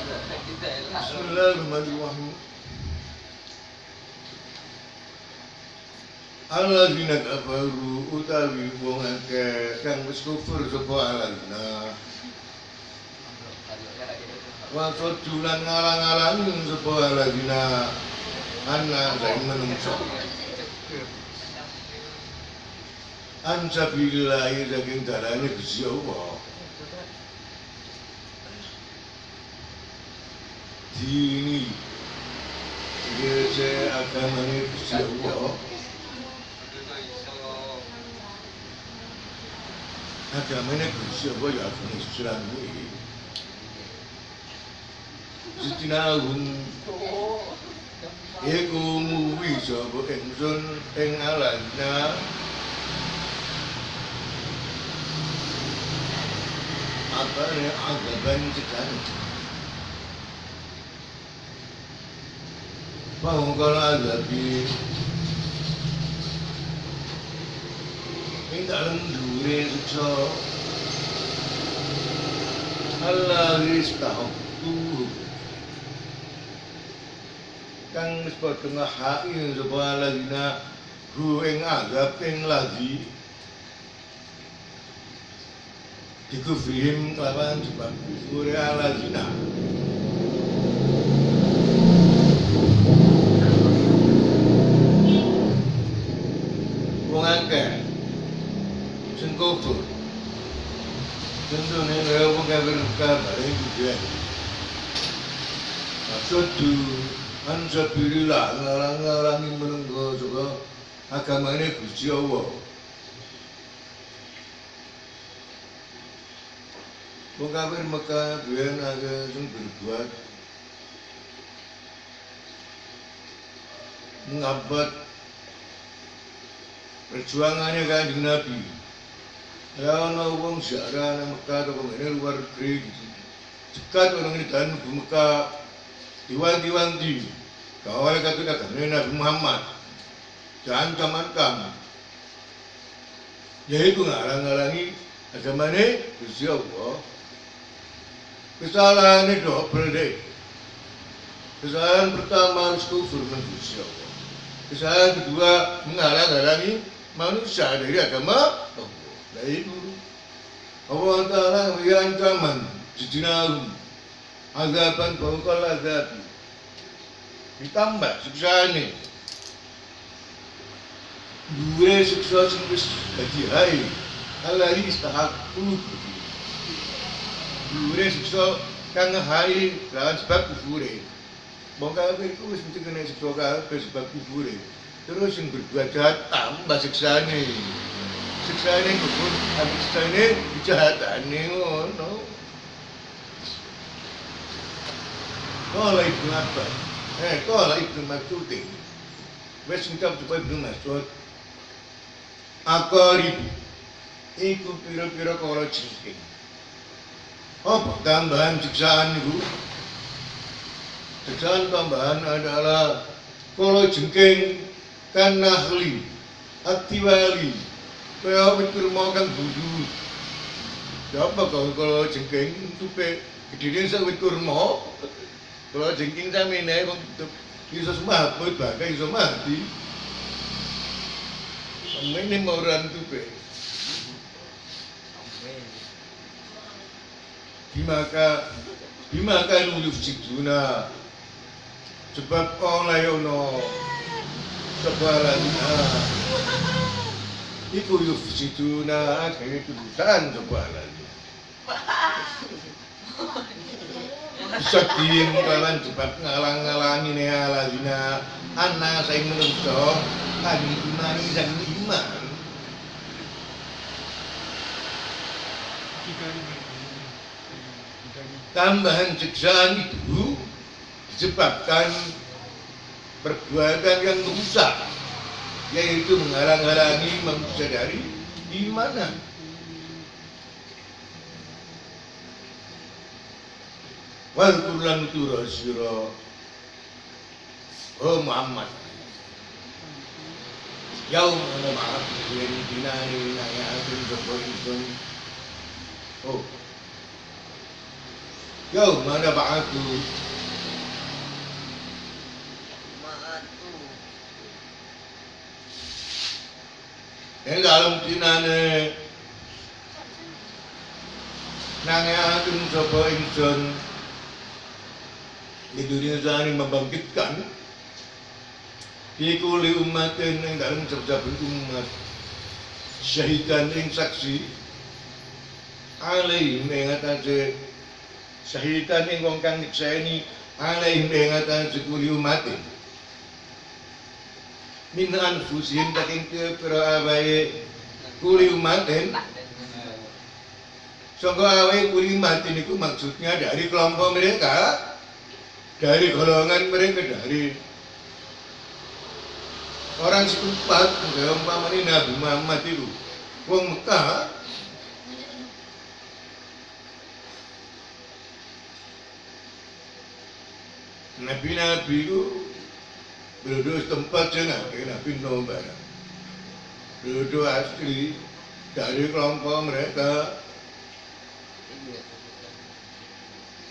Bismillahirrahmanirrahim. Alladzina kafaru utawi wong akeh kang wis kufur sapa alladzina wa sodulan ngalang-alangi sapa alladzina anna saing menungso ansabilillahi saking dalane Gusti Allah dini dese agamane Gusti Allah agamane Gusti Allah ya agama Islam iki sitinahum iku muwi sapa ingsun ing alana apane agaban sekan Pangkala adabi ing dalem dhuwure siksa Allah istahu kang wis padha ngahaki sapa ladina hu ing azab ing lagi dikufrihim kelawan sebab kufure ladina wong akeh sing kufur tentunya kaya wong kafir kabare kudu maksudku ansabilillah ngarang-ngarangi menunggo saka agamane Gusti Allah wong kafir Mekah biyen akeh sing berbuat ngabad perjuangannya Kanjeng Nabi. Ya ana wong ziarah nang Mekah atau kemana luar negeri gitu. Cekat orang ini dan ke Mekah diwanti-wanti. Kawal kata Nabi Muhammad. Jangan ancam-ancam. Yaitu ngarang-ngarangi agamane Gusti Allah. Kesalahan itu double deh. Kesalahan pertama harus kufur dengan Gusti Allah. Kesalahan kedua menghalang-halangi manusia dari agama Allah. Nah itu Allah Ta'ala memberi ancaman jidinahum azaban fawqal azabi ditambah siksa ini dua siksa sing wis dadi hae alari istahaqu dua siksa kang hae lawan sebab kufure wong kafir iku wis mesti kena siksa kabeh sebab kufure terus yang berbuat jahat tambah siksane siksane kufur siksane kejahatane ngono kala Ibnu Abbas kala Ibnu Mas'ud wis ngucap supaya Ibnu Mas'ud akarib iku pira-pira kala jengking apa tambahan siksaan itu siksaan tambahan adalah kala jengking kan nahli atiwali kaya mikir mau kan budu apa kalau jengking tupe gedene sawit kurma kalau jengking samene wong iso semaput bagai iso mati samene moran tupe bimaka nuluf siduna sebab oleh ono sebaliknya iku yufsiduna kayak tuduhan sebaliknya sedih kawan sebab ngalang-ngalangi nih alazina anak saya menungso kan iman dan iman tambahan siksaan itu disebabkan perbuatan yang rusak yaitu menghalang-halangi manusia dari iman. Wal Qur'an turasira oh Muhammad yaum ana ma'af yang dinani ayatin sepoin oh Yaumana ba'atu. Yang dalam tinane nangaken sapa ingsun di dunia saling membangkitkan kuli umatin yang dalam saben umat syahidan ing saksi alaihim ing atase syahidan ing wong kang nikseni alaihim ing atase kuli umatin min anfusihim saking pira awae kuli umatin. Sangka awae kuli umatin itu maksudnya dari kelompok mereka, dari golongan mereka, dari orang setempat. Umpamane Nabi Muhammad itu wong Mekah, nabi-nabi itu penduduk setempat jangan kayak Nabi Nuh barang. Penduduk asli dari kelompok mereka.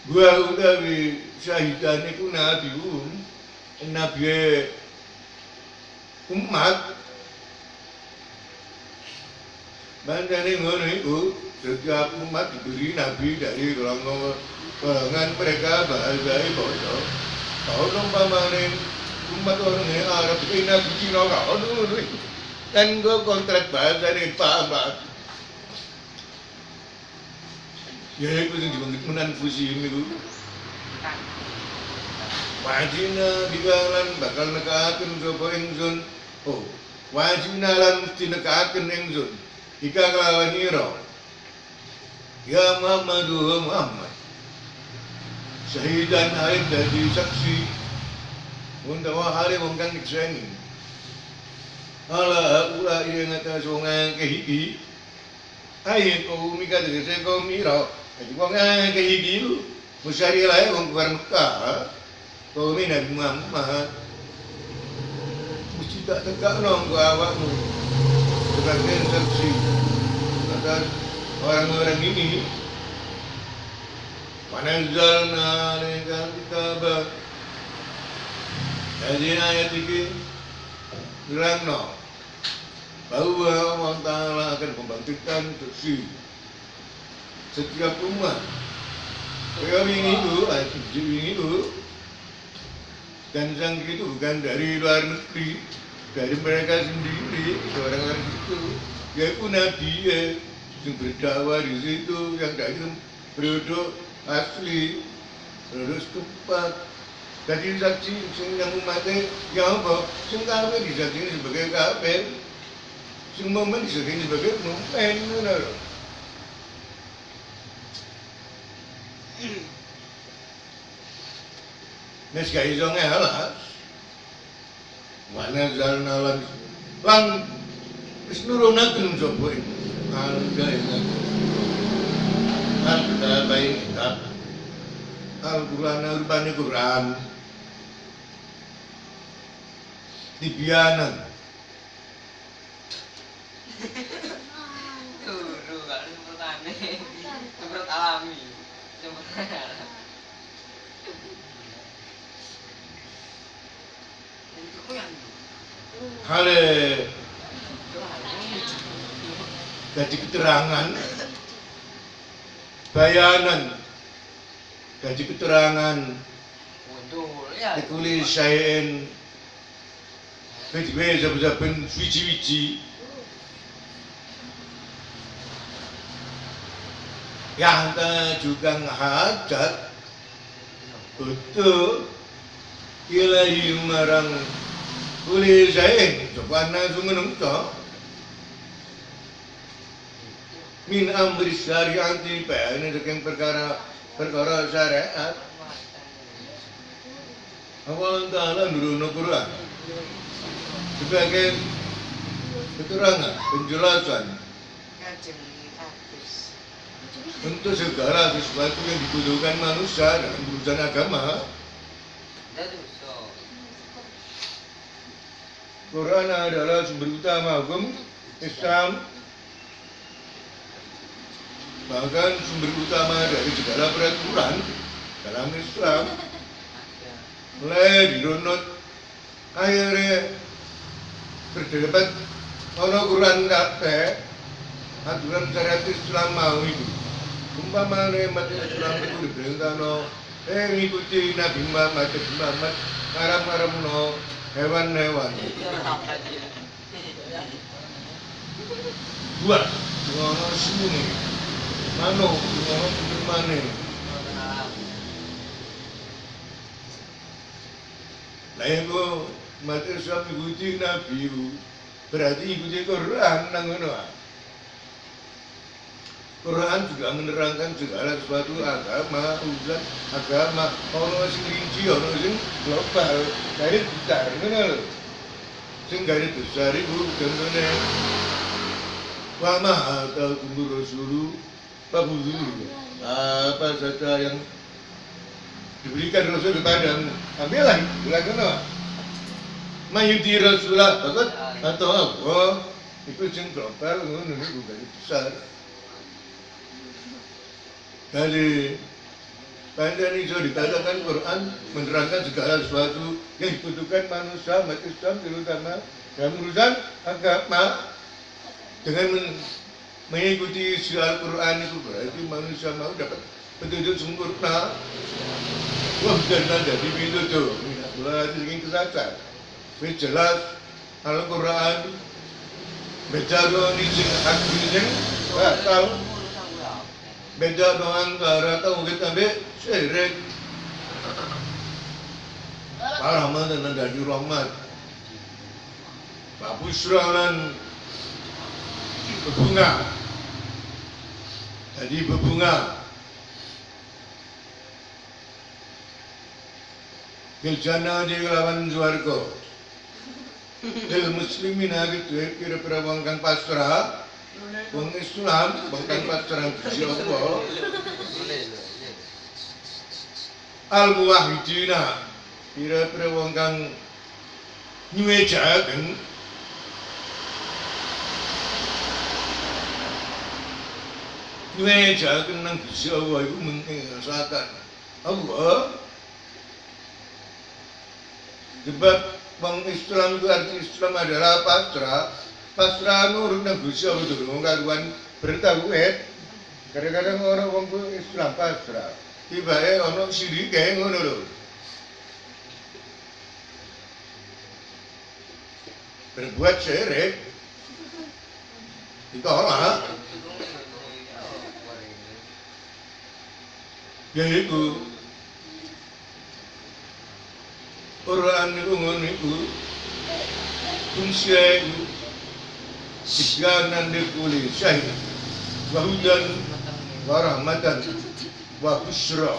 Gua udah di syahidan itu nabi umat. Bandane ngono itu setiap umat diberi nabi dari golongan mereka bahasai bodoh. Kau umpamane umat orang Arab ini nabi Cina kau dulu kan gua kontrak bahasa ini paham. Ya itu yang dibangun menanfusi ini wajina digalan bakal nekaaken sapa ingsun. Oh, wajina lan mesti nekaaken ingsun ika kelawan ira ya Muhammad syahidan haid dadi saksi utawa hale wong kang dikseni ala ula ing atas wong akeh iki ayo kaum iki tegese kaum ira wong akeh iki musyari lae wong kafir Mekah kaum Nabi Muhammad mesti tak tegakno ke awakmu sebagai saksi atas orang-orang ini. Wanazalna alaikal kitaba. Jadi ayat ini nerangno bahwa Allah Ta'ala akan membangkitkan saksi setiap umat. Kaya ini itu dan sang itu bukan dari luar negeri, dari mereka sendiri, orang-orang itu, yaitu Nabi yang berdakwah di situ, yang dari penduduk asli, penduduk setempat. Jadi saksi yang umatnya, ya apa? Sing kafir disaksikan sebagai kafir, sing mukmin disaksikan sebagai mukmin, benar. Nes gak iso ngelas. Mana zalna lan wis nurunaken sapa iki. Al-Qur'an kitab. Al-Qur'an rupane Quran. Tibyanan. Guru gak semprotane. Semprot alami. Hale jadi keterangan bayanan jadi keterangan dikulis syai'in beda saben suci-suci yang juga hajat betul ilahi marang kulis syai'in coba nasu menungso min amri syari'ati bayane saking perkara syariat. Allah Ta'ala nuruno Quran sebagai keterangan, penjelasan untuk segala sesuatu yang dibutuhkan manusia dalam urusan agama. Quran adalah sumber utama hukum Islam, bahkan sumber utama dari segala peraturan dalam Islam mulai dirunut akhirnya terdapat ono Quran kabeh aturan syariat Islam mau itu umpamane umat Islam itu diperintahno ngikuti Nabi Muhammad ngaram-ngaramno hewan-hewan dua ngono semune manuk ngono gimana lah itu umat Islam ikuti Nabi berarti ikuti Quran nang ngono. Quran juga menerangkan segala sesuatu agama, urusan agama, ono sing rinci, ono sing global, garis besar ngono lho. Sing garis besar iku contohnya wa ma atakumur rasulu fakhudhuhu. Apa saja yang diberikan Rasul kepadamu, ambillah, bilang ngono. Mayuti Rasulullah bagus atau apa? Itu sing global ngono niku garis besar. Dari panjang itu dikatakan Quran menerangkan segala sesuatu yang dibutuhkan manusia, umat Islam terutama dalam urusan agama. Dengan mengikuti isi Al-Quran itu berarti manusia mau dapat petunjuk sempurna. Wah, jangan jadi itu tuh. Berarti ingin kesasar. Jelas Al-Quran beda dengan isi hadis yang tahu. Beda dengan antara tauhid sampai syirik. Pak Rahmat dan Dadi Rahmat, Pak Busra dan bebunga. Jadi bebunga. Keljana di kelawan Suwargo. Kel muslimin hari itu kira-kira bangkan pasrah. Wong Islam bangkan pasrah siapa? Al-Muwahhidina kira-kira bangkan nyuejaken nang Gusti Allah iku mengasakan Allah. Sebab wong Islam itu arti Islam adalah pasrah. Pasrah nurut nang Gusti Allah itu wong karuan bertauhid. Kadang-kadang orang wong Islam pasrah. Tibae ana sirike ngono lho. Berbuat syirik ditolak. Yaitu Quran itu ngono iku fungsinya itu tibyanan likulli syai' wa hudan wa rahmatan wa busyra.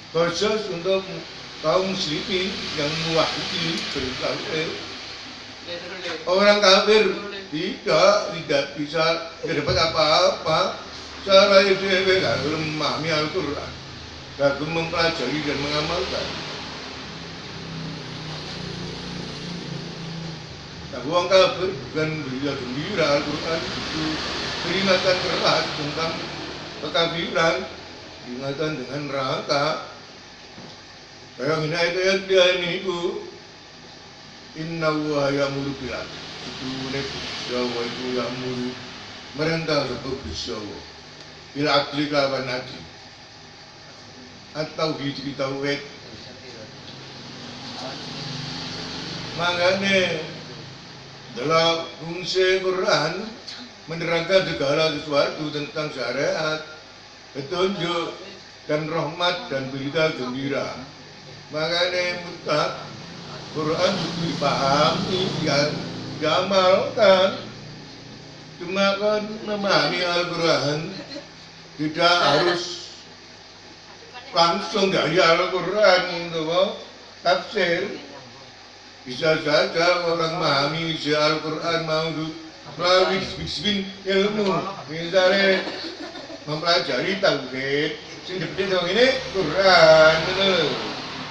Khusus untuk kaum muslimin yang muwahhidin bertauhid. Orang kafir tidak bisa dapat apa-apa. Cara itu gak memahami Al-Quran, gak mempelajari dan mengamalkan. Nah, orang kafir bukan beria gembira. Al-Quran itu peringatan keras tentang kekafiran, peringatan dengan neraka. Kayak ini ayat dia ini itu Inna wa ya'muru bil 'adl. Itu Jawa itu ya'muru merintah sebab Jawa. Bila adli kelawan adli atau hiji tauhid. Makanya dalam fungsi Quran menerangkan segala sesuatu tentang syariat, petunjuk dan rahmat dan berita gembira. Makanya mutlak Quran itu dipahami dan diamalkan. Cuma kan memahami Al-Quran tidak harus langsung dari Al-Quran untuk tafsir. Bisa saja orang memahami isi Al-Quran mau melalui bisbin ilmu. Misalnya mempelajari tauhid, sing dipilih dong ini Quran,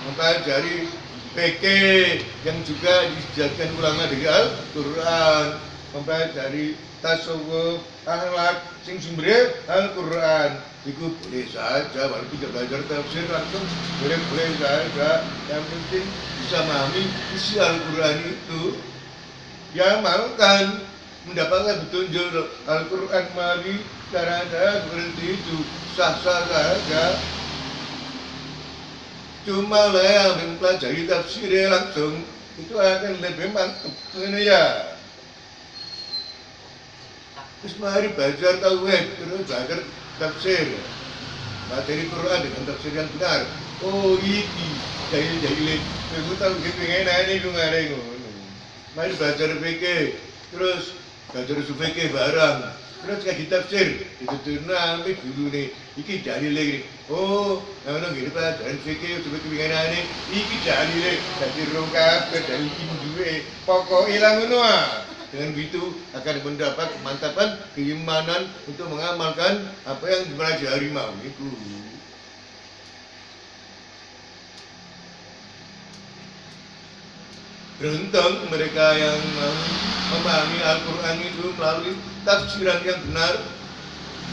mempelajari PK yang juga dijadikan ulama dari Al-Quran, mempelajari tasawuf, akhlak, sing sumbere Al-Quran. Itu boleh saja, walaupun tidak belajar tafsir langsung boleh saja. Yang penting bisa memahami isi Al-Quran itu. Ya malukan mendapatkan petunjuk Al-Quran melalui cara-cara seperti itu sah-sah saja. Cuma lah yang mempelajari tafsirnya langsung itu akan lebih mantap ini ya. Terus mari belajar tauhid, terus belajar tafsir, materi Quran dengan tafsir yang benar. Oh iki jahil-jahil, aku tahu pengen ini gue ngareng. Mari belajar fikih, terus belajar fikih barang, terus kayak tafsir itu tuh nanti dulu nih, iki jahil lagi. Oh, orang gini pelajaran fikih, coba pengen ini, iki jahil lagi, jadi rongkap, jadi indue, pokok hilang semua. Dengan begitu akan mendapat kemantapan keimanan untuk mengamalkan apa yang dipelajari mau itu. Beruntung mereka yang memahami Al-Quran itu melalui tafsiran yang benar,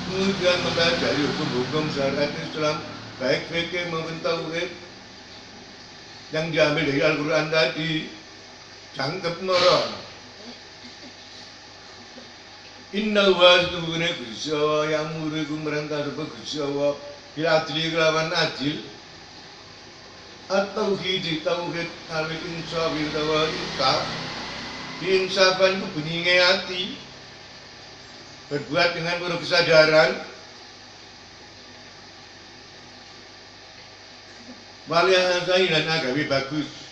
kemudian mempelajari hukum-hukum syariat Islam, baik fikih maupun tauhid yang diambil dari Al-Quran tadi, cangkep moron. Inna wa sesungguhnya Gusti Allah yang murikum merintah sebab Gusti Allah bil adli kelawan adil at-tauhid tauhid alil insaf wa insaf diinsafan kebeninge hati berbuat dengan penuh kesadaran walian dan agawi bagus.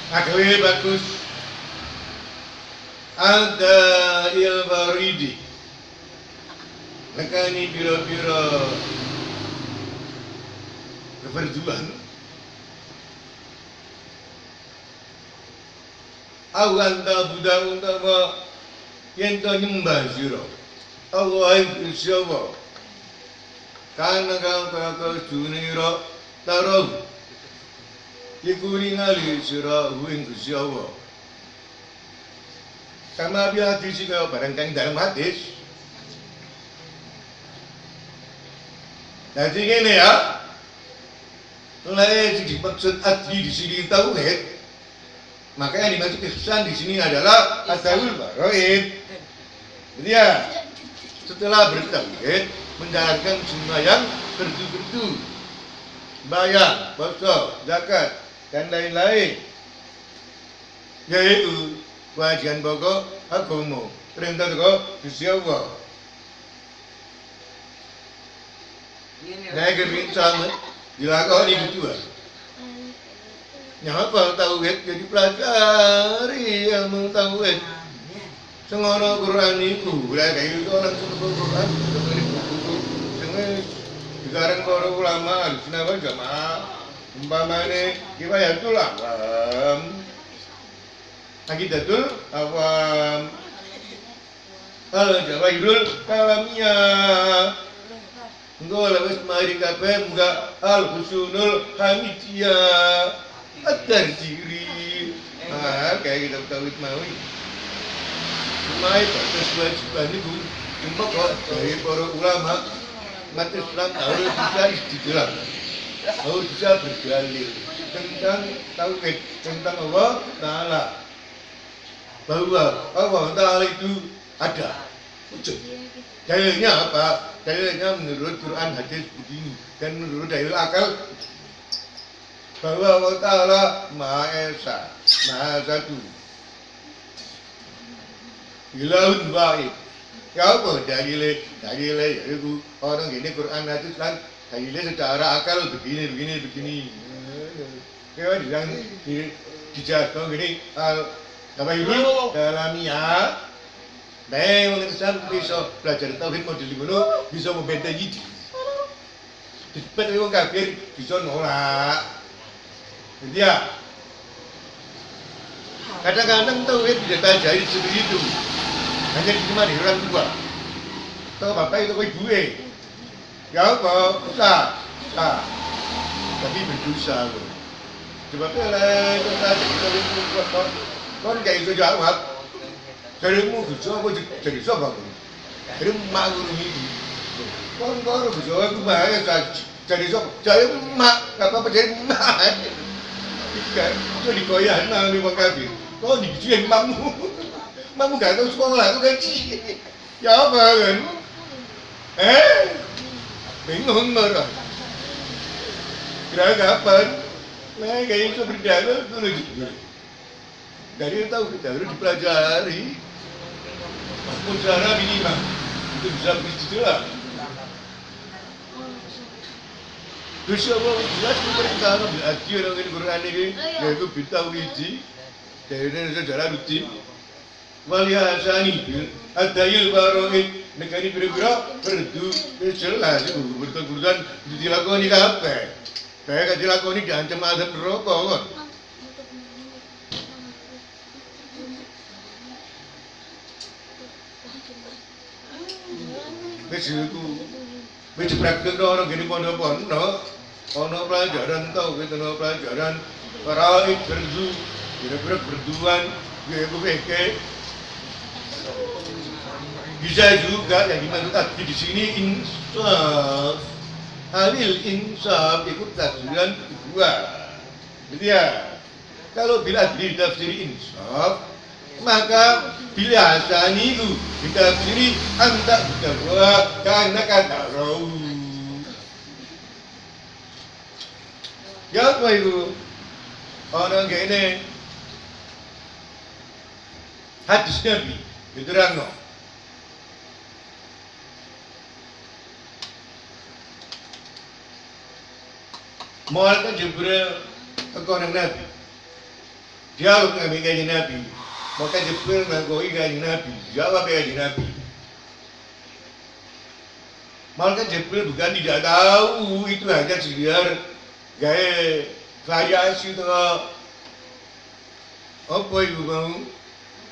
Agawe bagus ada il-baridi nekani biro-biro keperjuangan awan ta budang utama yen to nyembah sira Allah Gusti Allah kana kang dunira tarong iku ningali sira ing Gusti Allah. Kama bi hadis kaya barang kang dalam hadis. Jadi ngene ya. Mulai dimaksud adli di sini tauhid. Maka yang dimaksud ihsan di sini adalah at-tawil baroid. Jadi ya, setelah bertauhid menjalankan sembahyang berdu-berdu, bayar, puasa, zakat dan lain-lain, yaitu kewajiban pokok agama perintah Gusti Allah. Nah, kebiasaan dilakoni kedua. Nyapa tauhid jadi pelajari ilmu tauhid. Sengono Quran iku, lah kayak itu orang sebut Quran, dari buku-buku, sengis dikarang para ulama, sinawal jamaah. Umpamane kifayatul awam, aqidatul awam, al-jawairul kalamiyah. Engko lewis mari kabeh muga al-husnul hamidiyah at-tarjiri. Kayak kita tauhid mawi. Mai batas kewajiban itu cuma kok dari para ulama umat Islam harus bisa istiqlal. Harus bisa berdalil tentang tauhid, tentang Allah Ta'ala, bahwa Allah Ta'ala itu ada wujud. Dalilnya apa? Dalilnya menurut Quran hadis begini, dan menurut dalil akal bahwa Allah Ta'ala Maha Esa, Maha Satu, ilahun wahid. Ya apa dalilnya yaitu orang gini Quran hadis kan dalilnya secara akal begini. Kayak bilang dijaga gini al-tabayyun dalamiyah. Nah, orang Islam bisa belajar tauhid model ngono bisa membentengi diri. Disebut orang kafir bisa nolak. Jadi ya kadang-kadang tauhid tidak pelajari seperti itu. Hanya diterima di orang tua. Atau bapak itu ibu Ya apa? Sah. Tapi berdosa loh. Sebabnya lah kita jadi kon kayak itu jawab. Darimu kerja apa jadi siapa kon? Dari mak guru itu. Kon kerja aku bahaya jadi siapa? Jadi mak apa jadi mak? Ikan jadi koyan nang lima kali. Kau dicuci mamu. Mamu gak tahu sekolah tu gaji. Ya apa kan? Bingung marah. Kira kapan? Nah, kayak itu berjalan terus. Dari tahu kita harus dipelajari. Apapun cara minimal itu bisa beristirahat. Terus Allah jelas pemerintah berarti orang ini Quran ini yaitu bintang wiji dari sejarah rutin. Walihasani adayil baroid negari bergerak berdu jelas itu berkegurutan dilakoni kape kayak dilakoni diancam azab neraka kan wis iku wis praktek orang gini pondok-pondok ono pelajaran tau gitu ono pelajaran faraid berdu kira-kira berduan gue pikir bisa juga yang dimaksud tadi di sini insaf, halil insaf itu tafsiran kedua, gitu ya. Kalau bila ditafsiri insaf, maka bila asani itu ditafsiri anta bahwa karena kata roh. Ya apa itu? Orang gini hadis Nabi diterangno. Malaikat Jibril teko nang Nabi. Dialog dengan kanjeng Nabi. Malaikat Jibril nganggoki kanjeng Nabi, jawab kanjeng Nabi. Malaikat Jibril bukan tidak tahu itu hanya sekedar gaya variasi itu apa itu mau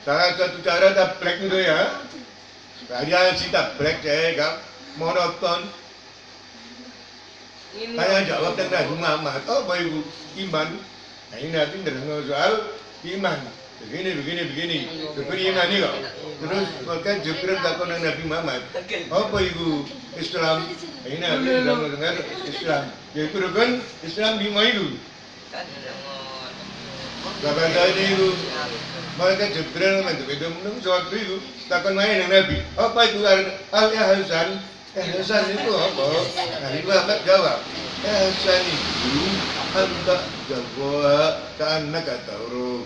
salah satu cara tablek itu ya variasi tablek saya kan monoton. Saya jawab dan Nabi Muhammad, apa ibu iman? Nah ini nanti dengar soal iman. Begini. Beriman ini kok. Terus maka Jibril takut Nabi Muhammad, apa ibu Islam? Nah ini nanti dengar Islam. Yaitu rukun Islam 5 itu. Bapak saya itu, maka Jibril menunggu sewaktu itu takut main dengan Nabi. Apa itu al-ihsan? Ihsan itu apa? Nabi Muhammad jawab, ihsan itu anta jagoa ka'annaka tarahu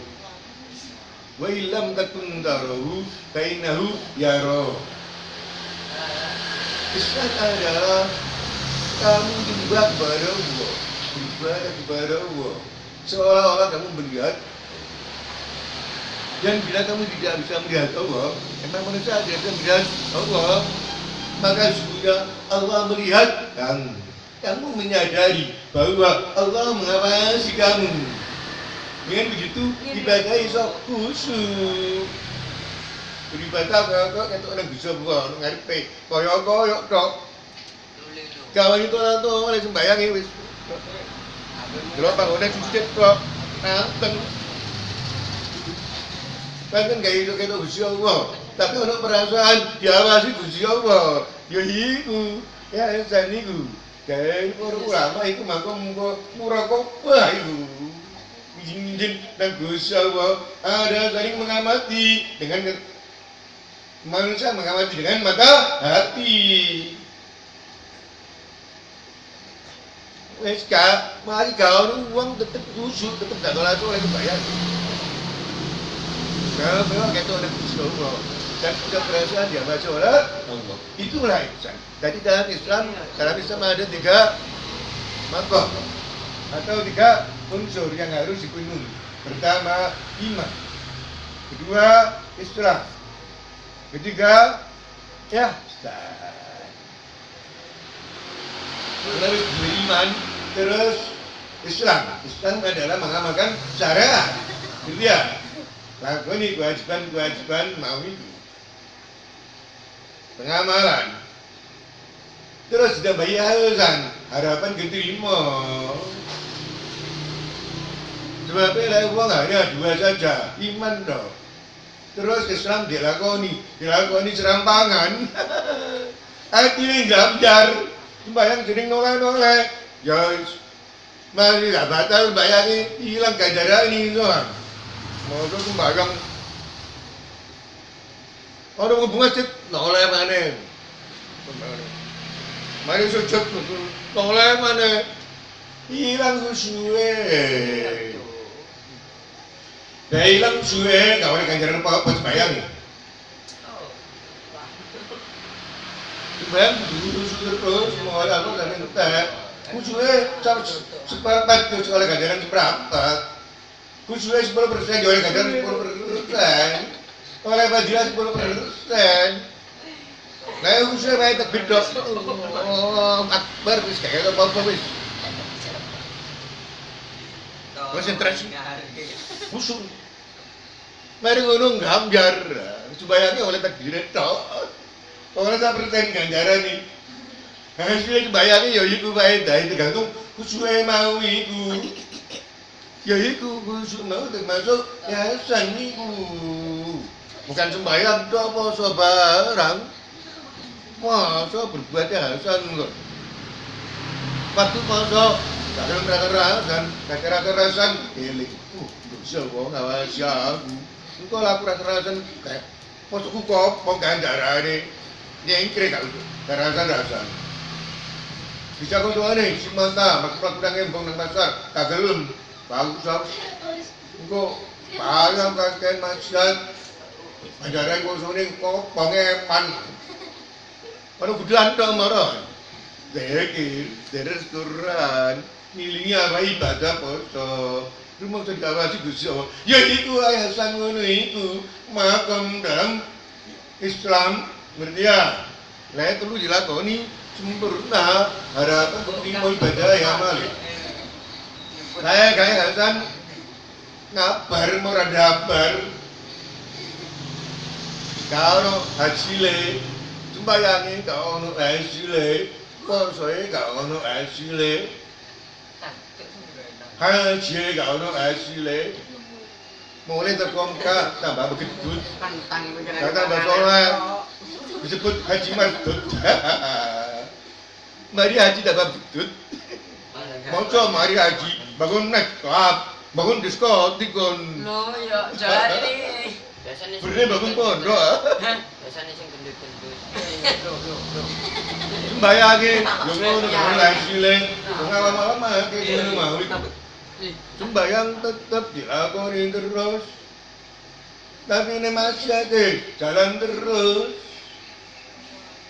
wa illam takun tarahu kainahu yarahu. Ihsan adalah kamu menyembah kepada Allah, beribadah kepada Allah seolah-olah kamu melihat. Dan bila kamu tidak bisa melihat Allah, memang manusia tidak bisa melihat Allah, maka sudah Allah melihat kamu. Kamu menyadari bahwa Allah mengawasi kamu. Dengan begitu ibadah iso khusyuk. Beribadah kok ketok nang bisa buang ngarepe kaya-kaya tok. Kawan itu orang tuh oleh sembahyang wis. Delok panggonan sujud kok nanteng. Kan gak iso ketok Gusti Allah. Tapi ono perasaan diawasi Gusti Allah. Ya iku, ya ihsan iku. Kayak para ulama iku makom muraqabah iku. Izin dan Gusti Allah ada saling mengamati dengan manusia mengamati dengan mata hati. Wes ka, mari kau uang tetep khusyuk, tetep gak tolak oleh bayar. Kalau kita ada Gusti Allah dan sudah perasaan dia baca oleh Allah, itulah ihsan. Jadi dalam Islam ada 3 makom atau 3 unsur yang harus dipenuhi. Pertama iman, kedua Islam, ketiga ihsan. Terus beriman, terus Islam. Islam adalah mengamalkan syariat, gitu ya. Lakoni kewajiban mau itu. Pengamalan. terus ditambahi alasan harapan diterima. Sebabnya uang hanya dua saja, iman dong. Terus Islam dilakoni serampangan. Hati gambar, sembahyang jadi noleh-noleh. Ya, mari lah batal bayangin hilang ganjaran ini doang. Mau tuh sembahyang, orang hubungan cek noleh mana? Mari sujud noleh mana? Hilang khusyuke. Ya hilang khusyuke, gak boleh ganjaran apa-apa sembahyang. Sembahyang khusyuk terus, mau ada apa dan entek. Khusyuknya seperempat terus oleh ganjaran seperempat. Khusyuknya 10%, oleh ganjaran 10%. Oleh fadilah 10%. Nah khusyuknya baik takbir dok. Oh, akbar wis kayak apa-apa wis. Konsentrasi. Khusyuk. Mari ngono gambar. Sembayangnya oleh takbir tok. Ora sak persen ganjaran iki. Hasilnya bayangnya ya iku bae dae tergantung khusyuke mau iku. Ya iku khusyuk mau termasuk yayasan iku. Bukan sembahyang tok poso barang. Masa berbuat yayasan kok. Waktu poso kekerasan eling. Dosa wong awas aku. Engko laku kekerasan kayak posoku kok wong ganjarane. Nyengkre gak itu, rasan. Bisa kau tuh nih, si manta, maksudnya kurang embong nang pasar, kagelum, bagus lah. Engkau payah kakek maksiat, ajaran kau sini kau pengepan. Kalau gudan dong marah, dekir, deres Quran, milihnya apa ibadah poso. Rumah sudah diawasi Gusti Allah. Ya itu ayasan ngono itu, makam dalam Islam. Ngerti ya? Nah itu lu dilakoni sempurna harapan terima ibadah yang mali. Saya kayak Hasan ngabar mau dabar. Kalau hasilnya sembayangi kalau hasilnya posoe kalau hasilnya haji kalau hasilnya mulai terkomka tambah begitu tambah soleh disebut haji mardut. Mari haji tambah begitu mau coba mari haji bangun nightclub bangun diskotik kon lo ya jadi beri bangun pondok biasanya sing gendut-gendut sembayangin yo ngono hasilnya malam-malam kayak ngono mau sembayang tetap dilakoni terus tapi ini masih ada jalan terus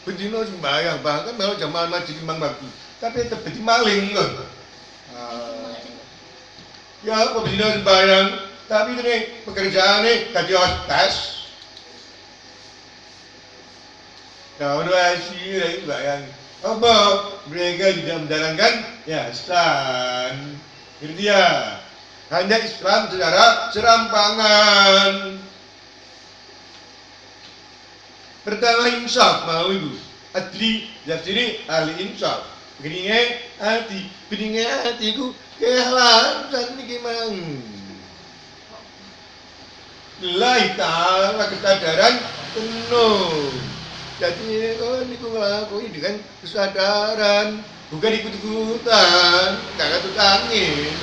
bedino sembayang bahkan kalau zaman masjid Imam Bakti tapi tetap jadi maling loh ya apa bedino sembayang tapi ini pekerjaannya tadi hostes kalau hasilnya sembayang apa mereka tidak menjalankan yayasan. Ngerti ya? Hanya Islam secara serampangan. Pertama insaf mau ibu. Adli, jadi ahli insaf. Begini hati, begini hatiku kehalan niki mang. Lillahi ta'ala kesadaran penuh. Jadi niku nglakoni dengan kesadaran. Bukan ikut-ikutan, gak katut angin.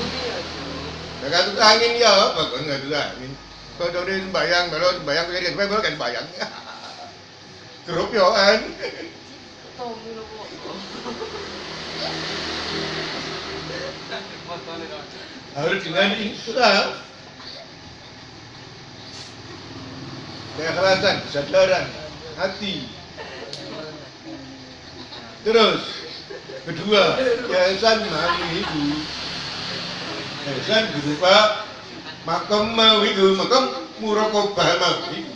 Gak katut angin ya, bukan gak katut angin. Kalau dia sembayang, kalau sembayang, kalau kan sembayang. Kerup ya kan. Harus dengan insaf. Keikhlasan, kesadaran, hati. Terus kedua, yayasan mami itu yayasan berupa makam mau itu, makam muraqabah mau itu.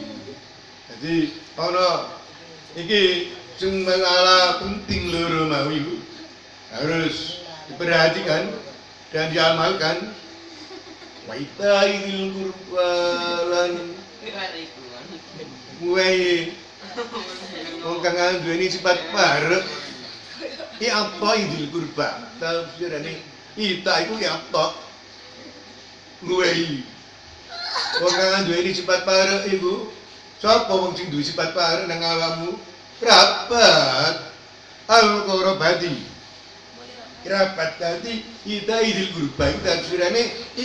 Jadi, ono iki sing mengala penting loro mau itu harus diperhatikan dan diamalkan. Wa itail qurbalan mulai wong kang duweni sifat parek apa idil kurba tafsirane ita iku apa luwei wong kang duweni sifat parek iku sapa wong sing duwe sifat parek nang awakmu kerabat al-qorobati kerabat tadi ita idil kurba itu tafsirane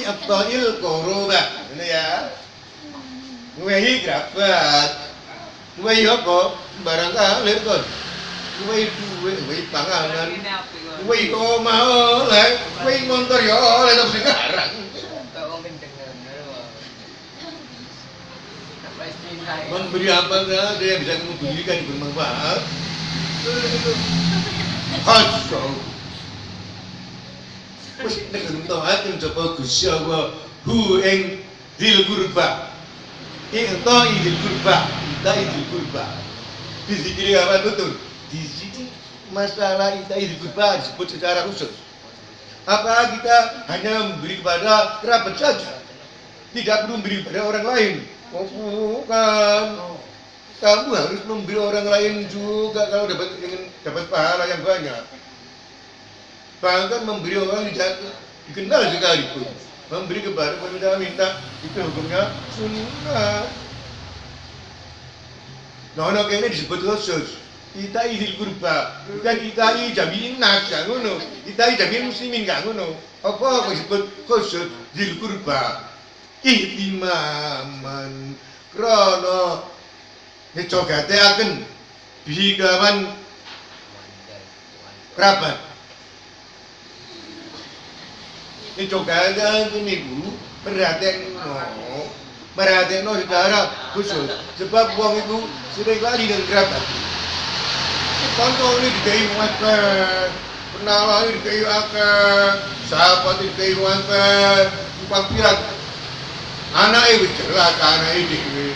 apa il-qoroba ngene ya luwei kerabat luwei apa barang kalir kon luwei duwe luwei panganan Ini apa itu? luwei omah oleh luwei motor ya oleh tapi sekarang Kau ngomong dengan apa istilah? memberi apa saja yang bisa kamu berikan bermanfaat hasil mesti dengan taat yang coba Gusti Allah hu ing dil kurba ing to idil kurba ita idil kurba dizikiri apa betul di sini masalah ita idil kurba disebut secara khusus apa kita hanya memberi kepada kerabat saja tidak perlu memberi kepada orang lain oh, bukan kamu harus memberi orang lain juga kalau ingin dapat pahala yang banyak bahkan memberi orang tidak dikenal sekalipun memberi kepada peminta-minta itu hukumnya sunnah nah ini disebut khusus kita idil kurba bukan kita jami'in nas gak ngono kita jami'in muslimin gak ngono apa disebut khusus idil kurba ihtimaman krono ngejogataken bigawan kerabat ngejogataken niku perhatian secara khusus sebab wong itu sering lari dengan kerabat contoh ini dikai akeh kenalan dikai akeh sahabat dikai akeh pampiran anake wis jelas anake dhewe